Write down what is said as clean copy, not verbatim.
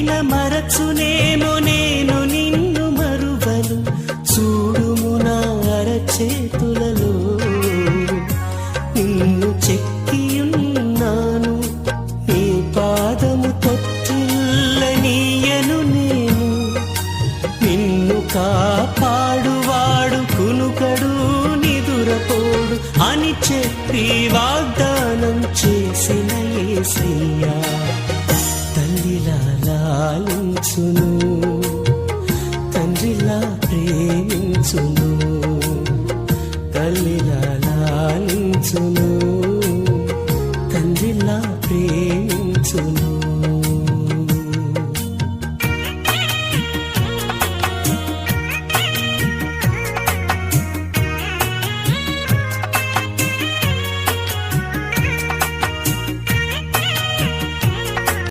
మరిచిన మరచునేమో నేను నిన్ను మరువను. చూడుము నా అరచేతులలో నిన్ను చెక్కియున్నాను. నీ పాదము తొట్టిల్లనీయను నేను. నిన్ను కాపాడువాడు కునుకడు నిదురపోడు అని చెప్పి వాగ్దానం చేసిన యేసయ్యా తల్లిలా లాలించును, తండ్రిలా ప్రేమించును, తల్లిలా లాలించును.